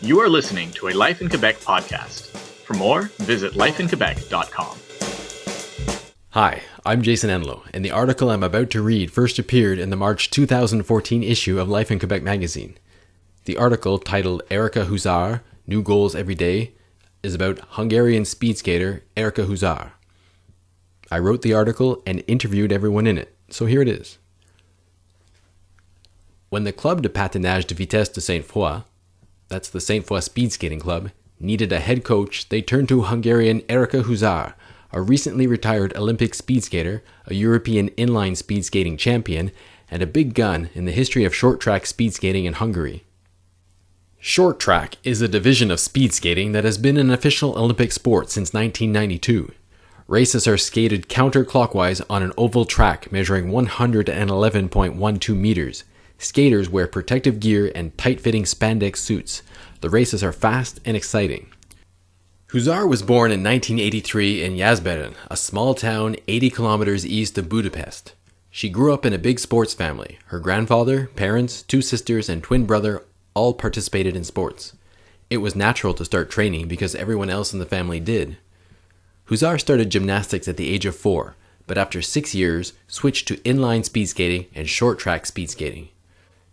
You are listening to a Life in Quebec podcast. For more, visit lifeinquebec.com. Hi, I'm Jason Enlow, and the article I'm about to read first appeared in the March 2014 issue of Life in Quebec magazine. The article, titled Erika Huszar, New Goals Every Day, is about Hungarian speed skater Erika Huszar. I wrote the article and interviewed everyone in it, so here it is. When the Club de Patinage de Vitesse de Sainte-Foy, that's the Sainte-Foy Speed Skating Club, needed a head coach, they turned to Hungarian Erika Huszar, a recently retired Olympic speed skater, a European inline speed skating champion, and a big gun in the history of short track speed skating in Hungary. Short track is a division of speed skating that has been an official Olympic sport since 1992. Races are skated counterclockwise on an oval track measuring 111.12 meters. Skaters wear protective gear and tight-fitting spandex suits. The races are fast and exciting. Huszar was born in 1983 in Jászberény, a small town 80 kilometers east of Budapest. She grew up in a big sports family. Her grandfather, parents, two sisters, and twin brother all participated in sports. It was natural to start training because everyone else in the family did. Huszar started gymnastics at the age of 4, but after 6 years, switched to inline speed skating and short track speed skating.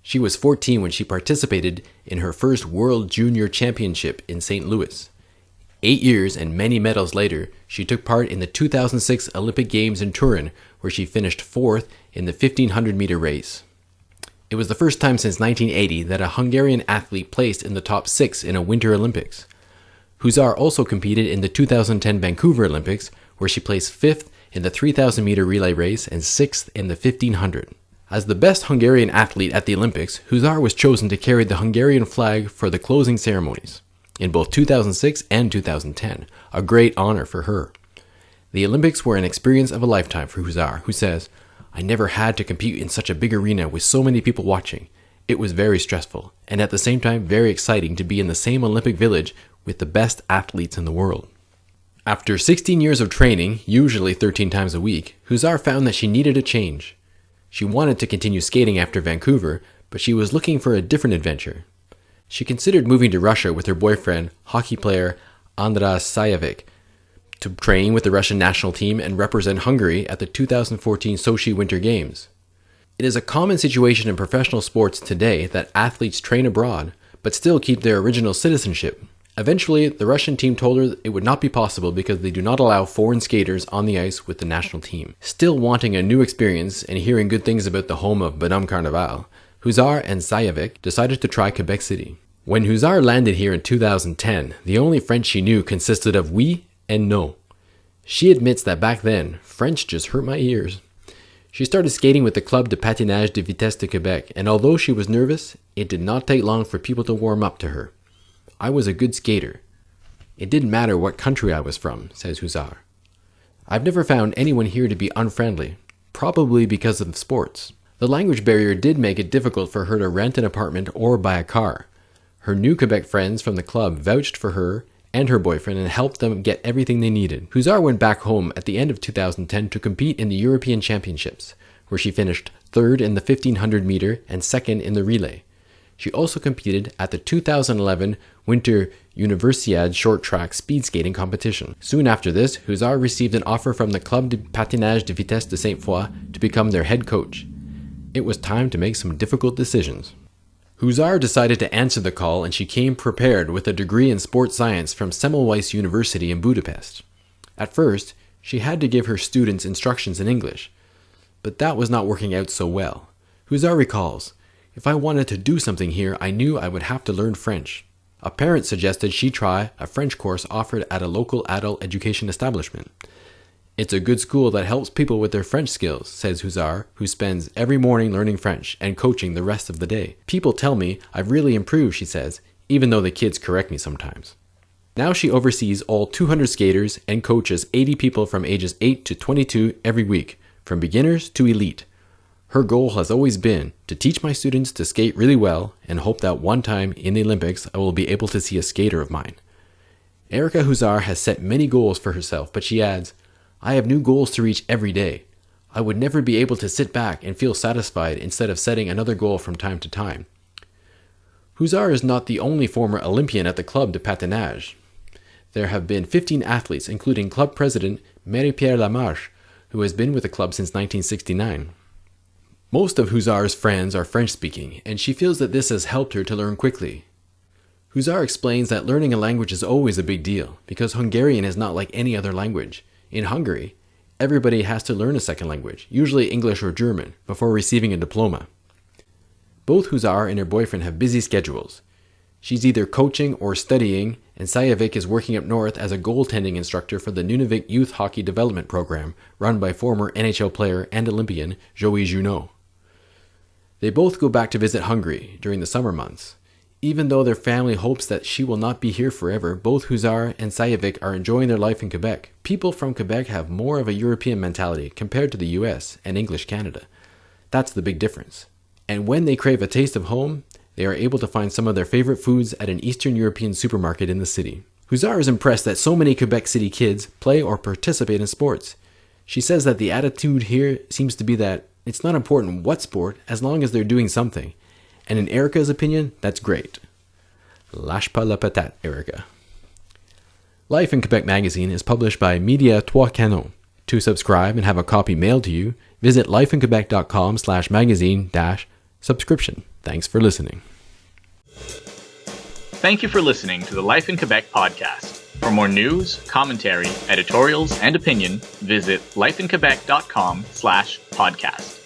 She was 14 when she participated in her first World Junior Championship in St. Louis. 8 years and many medals later, she took part in the 2006 Olympic Games in Turin, where she finished 4th in the 1500-meter race. It was the first time since 1980 that a Hungarian athlete placed in the top 6 in a Winter Olympics. Huszar also competed in the 2010 Vancouver Olympics, where she placed 5th in the 3,000-meter relay race and 6th in the 1500. As the best Hungarian athlete at the Olympics, Huszar was chosen to carry the Hungarian flag for the closing ceremonies in both 2006 and 2010, a great honor for her. The Olympics were an experience of a lifetime for Huszar, who says, "I never had to compete in such a big arena with so many people watching. It was very stressful, and at the same time very exciting to be in the same Olympic village with the best athletes in the world." After 16 years of training, usually 13 times a week, Huszar found that she needed a change. She wanted to continue skating after Vancouver, but she was looking for a different adventure. She considered moving to Russia with her boyfriend, hockey player Andras Sajovic, to train with the Russian national team and represent Hungary at the 2014 Sochi Winter Games. It is a common situation in professional sports today that athletes train abroad, but still keep their original citizenship. Eventually, the Russian team told her it would not be possible because they do not allow foreign skaters on the ice with the national team. Still wanting a new experience and hearing good things about the home of Bonhomme Carnaval, Huszar and Sajovic decided to try Quebec City. When Huszar landed here in 2010, the only French she knew consisted of oui and no. She admits that back then, French just hurt my ears. She started skating with the Club de Patinage de Vitesse de Quebec, and although she was nervous, it did not take long for people to warm up to her. "I was a good skater. It didn't matter what country I was from," says Huszar. "I've never found anyone here to be unfriendly, probably because of sports." The language barrier did make it difficult for her to rent an apartment or buy a car. Her new Quebec friends from the club vouched for her and her boyfriend and helped them get everything they needed. Huszar went back home at the end of 2010 to compete in the European Championships, where she finished 3rd in the 1500 meter and 2nd in the relay. She also competed at the 2011 Winter Universiade short track speed skating competition. Soon after this, Huszar received an offer from the Club de Patinage de Vitesse de Sainte-Foy to become their head coach. It was time to make some difficult decisions. Huszar decided to answer the call, and she came prepared with a degree in sports science from Semmelweis University in Budapest. At first, she had to give her students instructions in English, but that was not working out so well. Huszar recalls, "If I wanted to do something here, I knew I would have to learn French." A parent suggested she try a French course offered at a local adult education establishment. "It's a good school that helps people with their French skills," says Huszar, who spends every morning learning French and coaching the rest of the day. "People tell me I've really improved," she says, even though the kids correct me sometimes. Now she oversees all 200 skaters and coaches 80 people from ages 8 to 22 every week, from beginners to elite. Her goal has always been to teach my students to skate really well and hope that one time in the Olympics I will be able to see a skater of mine. Erika Huszar has set many goals for herself, but she adds, "I have new goals to reach every day. I would never be able to sit back and feel satisfied instead of setting another goal from time to time. Huszar is not the only former Olympian at the club de patinage. There have been 15 athletes, including club president Marie-Pierre Lamarche, who has been with the club since 1969. Most of Huszar's friends are French-speaking, and she feels that this has helped her to learn quickly. Huszar explains that learning a language is always a big deal, because Hungarian is not like any other language. In Hungary, everybody has to learn a second language, usually English or German, before receiving a diploma. Both Huszar and her boyfriend have busy schedules. She's either coaching or studying, and Sajovic is working up north as a goaltending instructor for the Nunavik Youth Hockey Development Program, run by former NHL player and Olympian Joey Junot. They both go back to visit Hungary during the summer months. Even though their family hopes that she will not be here forever, both Huszar and Sajovic are enjoying their life in Quebec. People from Quebec have more of a European mentality compared to the US and English Canada. That's the big difference. And when they crave a taste of home, they are able to find some of their favorite foods at an Eastern European supermarket in the city. Huszar is impressed that so many Quebec City kids play or participate in sports. She says that the attitude here seems to be that it's not important what sport as long as they're doing something. And in Erika's opinion, that's great. Lâche pas la patate, Erika. Life in Quebec magazine is published by Media Trois Canons. To subscribe and have a copy mailed to you, visit lifeinquebec.com/magazine-subscription. Thanks for listening. Thank you for listening to the Life in Quebec podcast. For more news, commentary, editorials, and opinion, visit lifeinquebec.com/podcast.